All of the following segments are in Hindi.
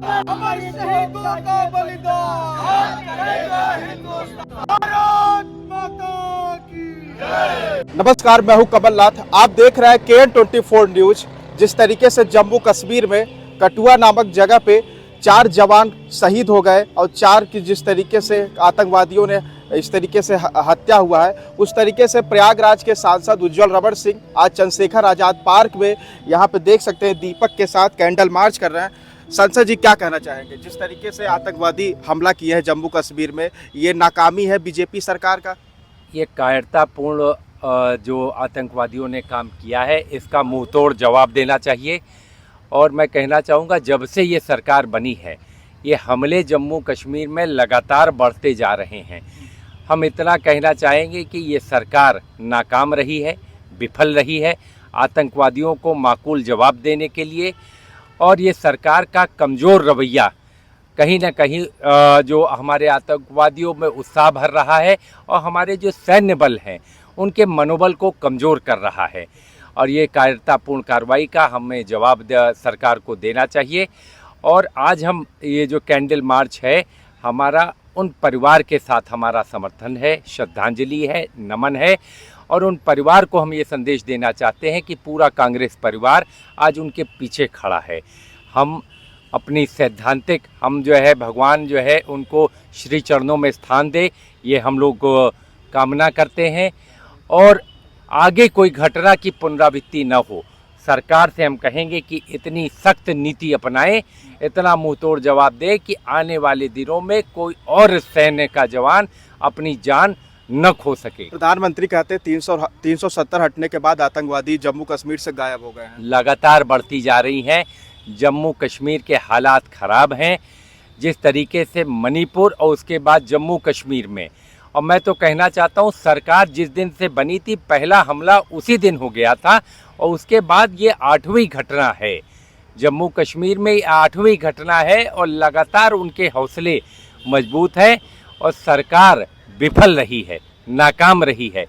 अमर शहीदों का बलिदान करेगा हिंदुस्तान। भारत माता की जय। नमस्कार, मैं हूं कमलनाथ। आप देख रहे हैं KN24 न्यूज। जिस तरीके से जम्मू कश्मीर में कठुआ नामक जगह पे 4 जवान शहीद हो गए और 4 की जिस तरीके से आतंकवादियों ने इस तरीके से हत्या हुआ है, उस तरीके से प्रयागराज के सांसद उज्जवल रमण सिंह आज चंद्रशेखर आजाद पार्क में यहाँ पे देख सकते हैं दीपक के साथ कैंडल मार्च कर रहे हैं। संसद जी, क्या कहना चाहेंगे? जिस तरीके से आतंकवादी हमला किए हैं जम्मू कश्मीर में, ये नाकामी है बीजेपी सरकार का? ये कायरतापूर्ण जो आतंकवादियों ने काम किया है, इसका मुंह तोड़ जवाब देना चाहिए। और मैं कहना चाहूँगा, जब से ये सरकार बनी है, ये हमले जम्मू कश्मीर में लगातार बढ़ते जा रहे हैं। हम इतना कहना चाहेंगे कि ये सरकार नाकाम रही है, विफल रही है आतंकवादियों को माकूल जवाब देने के लिए। और ये सरकार का कमज़ोर रवैया कहीं ना कहीं जो हमारे आतंकवादियों में उत्साह भर रहा है और हमारे जो सैन्य बल हैं उनके मनोबल को कमज़ोर कर रहा है। और ये कायरतापूर्ण कार्रवाई का हमें जवाब सरकार को देना चाहिए। और आज हम ये जो कैंडल मार्च है, हमारा उन परिवार के साथ हमारा समर्थन है, श्रद्धांजलि है, नमन है। और उन परिवार को हम ये संदेश देना चाहते हैं कि पूरा कांग्रेस परिवार आज उनके पीछे खड़ा है। हम अपनी सैद्धांतिक हम जो है भगवान जो है उनको श्री चरणों में स्थान दे, ये हम लोग कामना करते हैं। और आगे कोई घटना की पुनरावृत्ति न हो, सरकार से हम कहेंगे कि इतनी सख्त नीति अपनाएं, इतना मुंहतोड़ जवाब दे कि आने वाले दिनों में कोई और सैन्य का जवान अपनी जान न खो सके। प्रधानमंत्री कहते हैं 370 हटने के बाद आतंकवादी जम्मू कश्मीर से गायब हो गए हैं। लगातार बढ़ती जा रही हैं। जम्मू कश्मीर के हालात ख़राब हैं, जिस तरीके से मणिपुर और उसके बाद जम्मू कश्मीर में। और मैं तो कहना चाहता हूँ, सरकार जिस दिन से बनी थी, पहला हमला उसी दिन हो गया था और उसके बाद ये 8वीं घटना है। जम्मू कश्मीर में 8वीं घटना है और लगातार उनके हौसले मजबूत हैं और सरकार विफल रही है, नाकाम रही है।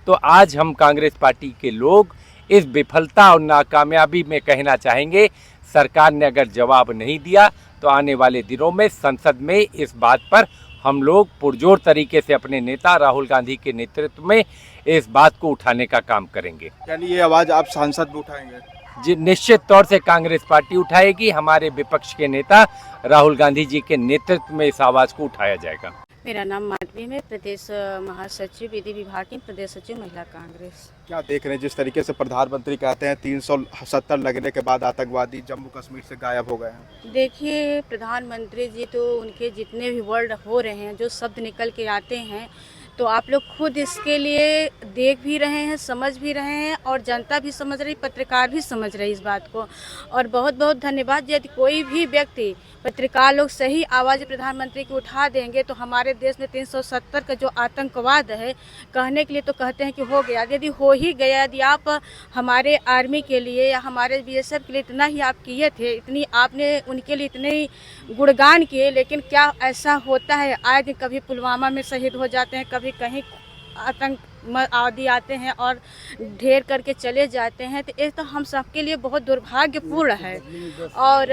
तो आज हम कांग्रेस पार्टी के लोग इस विफलता और नाकामयाबी में कहना चाहेंगे, सरकार ने अगर जवाब नहीं दिया तो आने वाले दिनों में संसद में इस बात पर हम लोग पुरजोर तरीके से अपने नेता राहुल गांधी के नेतृत्व में इस बात को उठाने का काम करेंगे। यानी ये आवाज़ आप संसद में उठाएंगे? जी, निश्चित तौर से कांग्रेस पार्टी उठाएगी। हमारे विपक्ष के नेता राहुल गांधी जी के नेतृत्व में इस आवाज़ को उठाया जाएगा। मेरा नाम माधवी है, प्रदेश महासचिव विधि विभाग की, प्रदेश सचिव महिला कांग्रेस। क्या देख रहे हैं जिस तरीके से प्रधानमंत्री कहते हैं 370 लगने के बाद आतंकवादी जम्मू कश्मीर से गायब हो गए हैं? देखिए, प्रधानमंत्री जी तो उनके जितने भी वर्ड हो रहे हैं, जो शब्द निकल के आते हैं, तो आप लोग खुद इसके लिए देख भी रहे हैं, समझ भी रहे हैं और जनता भी समझ रही, पत्रकार भी समझ रही इस बात को। और बहुत बहुत धन्यवाद। यदि कोई भी व्यक्ति, पत्रकार लोग सही आवाज़ प्रधानमंत्री की उठा देंगे तो हमारे देश में 370 का जो आतंकवाद है, कहने के लिए तो कहते हैं कि हो गया, यदि हो ही गया, यदि आप हमारे आर्मी के लिए या हमारे BSF के लिए इतना ही आप किए थे, इतनी आपने उनके लिए इतने ही गुणगान किए, लेकिन क्या ऐसा होता है? आए दिन कभी पुलवामा में शहीद हो जाते हैं, कभी कहीं आतंक आदि आते हैं और ढेर करके चले जाते हैं। तो ये तो हम सबके लिए बहुत दुर्भाग्यपूर्ण है और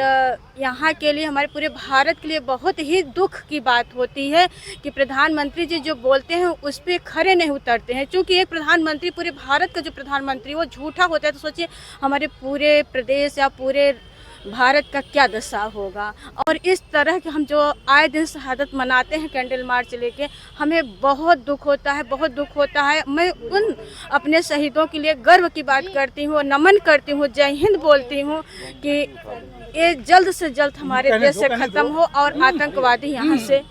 यहाँ के लिए, हमारे पूरे भारत के लिए बहुत ही दुख की बात होती है कि प्रधानमंत्री जी जो बोलते हैं उस पर खरे नहीं उतरते हैं। क्योंकि एक प्रधानमंत्री, पूरे भारत का जो प्रधानमंत्री वो झूठा होता है, तो सोचिए हमारे पूरे प्रदेश या पूरे भारत का क्या दशा होगा। और इस तरह के हम जो आए दिन शहादत मनाते हैं कैंडल मार्च लेके, हमें बहुत दुख होता है, बहुत दुख होता है। मैं उन अपने शहीदों के लिए गर्व की बात करती हूँ, नमन करती हूँ, जय हिंद बोलती हूँ कि ये जल्द से जल्द हमारे देश से ख़त्म हो और आतंकवादी यहाँ से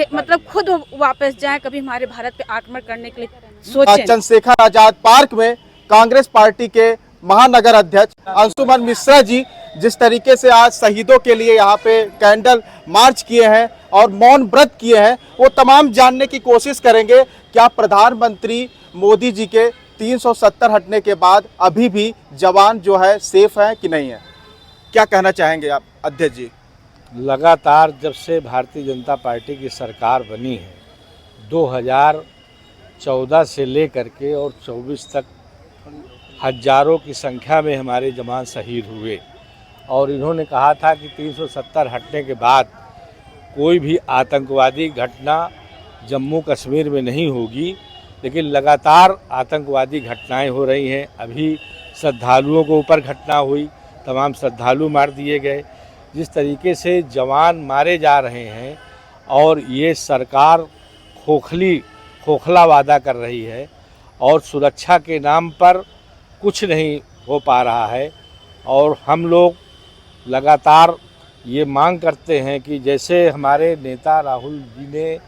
मतलब खुद वापस जाएं, कभी हमारे भारत पे आक्रमण करने के लिए सोचें। चंद्रशेखर आजाद पार्क में कांग्रेस पार्टी के महानगर अध्यक्ष अंशुमन मिश्रा जी जिस तरीके से आज शहीदों के लिए यहाँ पे कैंडल मार्च किए हैं और मौन व्रत किए हैं, वो तमाम जानने की कोशिश करेंगे क्या प्रधानमंत्री मोदी जी के 370 हटने के बाद अभी भी जवान जो है सेफ है कि नहीं है। क्या कहना चाहेंगे आप अध्यक्ष जी? लगातार जब से भारतीय जनता पार्टी की सरकार बनी है, 2014 से लेकर के और 24 तक हजारों की संख्या में हमारे जवान शहीद हुए। और इन्होंने कहा था कि 370 हटने के बाद कोई भी आतंकवादी घटना जम्मू कश्मीर में नहीं होगी, लेकिन लगातार आतंकवादी घटनाएं हो रही हैं। अभी श्रद्धालुओं के ऊपर घटना हुई, तमाम श्रद्धालु मार दिए गए। जिस तरीके से जवान मारे जा रहे हैं और ये सरकार खोखला वादा कर रही है और सुरक्षा के नाम पर कुछ नहीं हो पा रहा है। और हम लोग लगातार ये मांग करते हैं कि जैसे हमारे नेता राहुल जी ने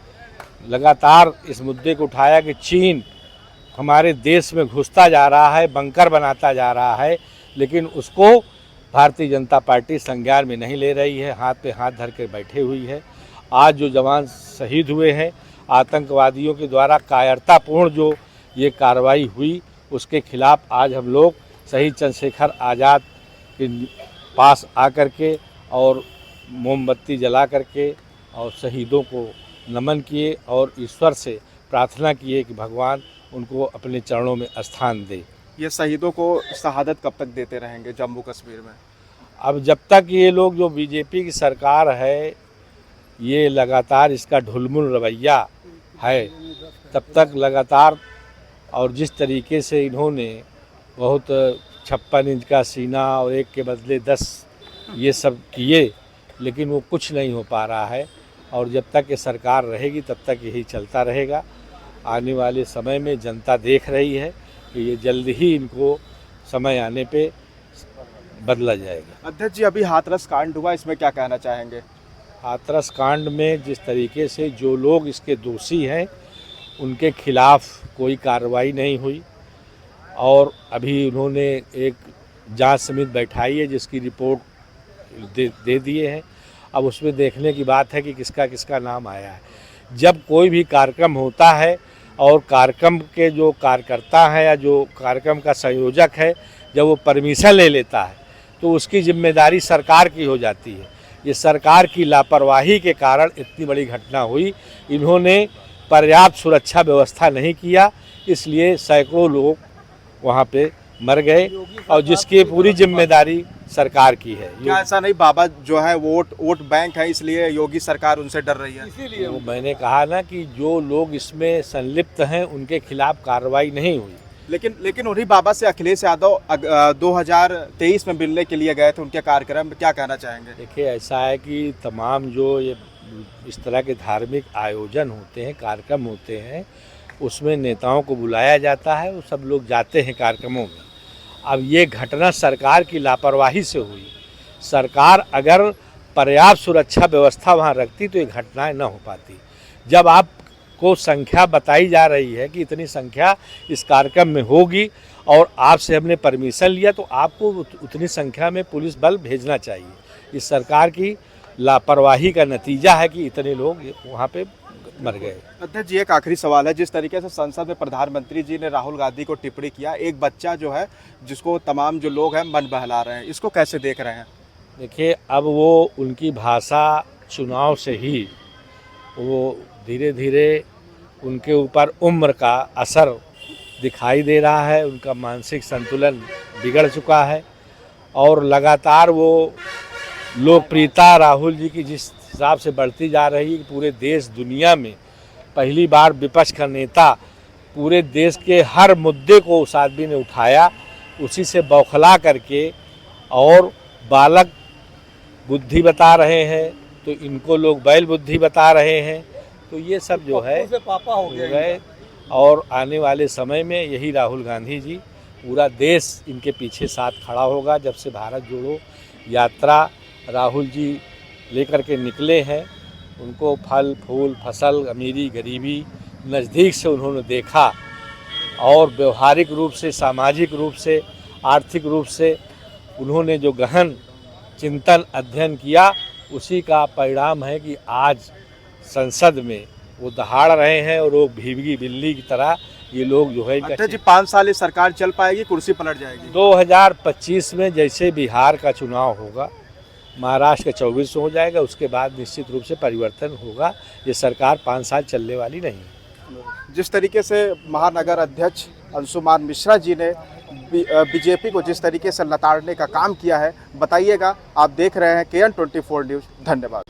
लगातार इस मुद्दे को उठाया कि चीन हमारे देश में घुसता जा रहा है, बंकर बनाता जा रहा है, लेकिन उसको भारतीय जनता पार्टी संज्ञान में नहीं ले रही है, हाथ पे हाथ धर के बैठे हुई है। आज जो जवान शहीद हुए हैं, आतंकवादियों के द्वारा कायरतापूर्ण जो ये कार्रवाई हुई, उसके खिलाफ आज हम लोग शहीद चंद्रशेखर आज़ाद के पास आकर के और मोमबत्ती जला करके और शहीदों को नमन किए और ईश्वर से प्रार्थना किए कि भगवान उनको अपने चरणों में स्थान दे। ये शहीदों को शहादत कब तक देते रहेंगे जम्मू कश्मीर में? अब जब तक ये लोग, जो बीजेपी की सरकार है, ये लगातार इसका ढुलमुल रवैया है, तब तक लगातार। और जिस तरीके से इन्होंने बहुत 56 इंच का सीना और एक के बदले 10 ये सब किए, लेकिन वो कुछ नहीं हो पा रहा है। और जब तक ये सरकार रहेगी तब तक यही चलता रहेगा। आने वाले समय में जनता देख रही है कि ये जल्द ही इनको समय आने पे बदला जाएगा। अध्यक्ष जी, अभी हाथरस कांड हुआ, इसमें क्या कहना चाहेंगे? हाथरस कांड में जिस तरीके से जो लोग इसके दोषी हैं उनके खिलाफ कोई कार्रवाई नहीं हुई और अभी उन्होंने एक जांच समिति बैठाई है जिसकी रिपोर्ट दे दिए हैं। अब उसमें देखने की बात है कि किसका किसका नाम आया है। जब कोई भी कार्यक्रम होता है और कार्यक्रम के जो कार्यकर्ता हैं या जो कार्यक्रम का संयोजक है, जब वो परमिशन ले लेता है तो उसकी जिम्मेदारी सरकार की हो जाती है। ये सरकार की लापरवाही के कारण इतनी बड़ी घटना हुई। इन्होंने पर्याप्त सुरक्षा व्यवस्था नहीं किया, इसलिए सैकड़ों लोग वहाँ पे मर गए और जिसकी पूरी जिम्मेदारी सरकार की है। क्या ऐसा नहीं बाबा जो है वोट बैंक है, इसलिए योगी सरकार उनसे डर रही है? इसीलिए वो मैंने कहा ना कि जो लोग इसमें संलिप्त हैं उनके खिलाफ कार्रवाई नहीं हुई। लेकिन उन्हीं बाबा से अखिलेश यादव 2023 में मिलने के लिए गए थे, उनके कार्यक्रम में क्या कहना चाहेंगे? देखिए, ऐसा है कि तमाम जो ये इस तरह के धार्मिक आयोजन होते हैं, कार्यक्रम होते हैं, उसमें नेताओं को बुलाया जाता है, वो सब लोग जाते हैं कार्यक्रमों में। अब ये घटना सरकार की लापरवाही से हुई। सरकार अगर पर्याप्त सुरक्षा व्यवस्था वहाँ रखती तो ये घटनाएं न हो पाती। जब आपको संख्या बताई जा रही है कि इतनी संख्या इस कार्यक्रम में होगी और आपसे हमने परमिशन लिया, तो आपको उतनी संख्या में पुलिस बल भेजना चाहिए। इस सरकार की लापरवाही का नतीजा है कि इतने लोग वहाँ पे मर गए। अध्यक्ष जी, एक आखिरी सवाल है। जिस तरीके से संसद में प्रधानमंत्री जी ने राहुल गांधी को टिप्पणी किया, एक बच्चा जो है जिसको तमाम जो लोग हैं मन बहला रहे हैं, इसको कैसे देख रहे हैं? देखिए, अब वो उनकी भाषा चुनाव से ही वो धीरे धीरे उनके ऊपर उम्र का असर दिखाई दे रहा है। उनका मानसिक संतुलन बिगड़ चुका है और लगातार वो लोकप्रियता राहुल जी की जिस हिसाब से बढ़ती जा रही है, पूरे देश दुनिया में पहली बार विपक्ष का नेता पूरे देश के हर मुद्दे को उस आदमी ने उठाया, उसी से बौखला करके और बालक बुद्धि बता रहे हैं तो इनको लोग बैल बुद्धि बता रहे हैं। तो ये सब जो है पापा हो गए और आने वाले समय में यही राहुल गांधी जी, पूरा देश इनके पीछे साथ खड़ा होगा। जब से भारत जोड़ो यात्रा राहुल जी लेकर के निकले हैं, उनको फल फूल फसल अमीरी गरीबी नज़दीक से उन्होंने देखा और व्यवहारिक रूप से, सामाजिक रूप से, आर्थिक रूप से उन्होंने जो गहन चिंतन अध्ययन किया, उसी का परिणाम है कि आज संसद में वो दहाड़ रहे हैं और वो भीगी बिल्ली की तरह ये लोग जो है। अध्यक्ष जी, 5 साल ये सरकार चल पाएगी, कुर्सी पलट जाएगी? 2025 में जैसे बिहार का चुनाव होगा, महाराष्ट्र का 24 हो जाएगा, उसके बाद निश्चित रूप से परिवर्तन होगा। ये सरकार 5 साल चलने वाली नहीं। जिस तरीके से महानगर अध्यक्ष अंशुमान मिश्रा जी ने बीजेपी को जिस तरीके से लताड़ने का काम किया है। बताइएगा। आप देख रहे हैं KN24 न्यूज़। धन्यवाद।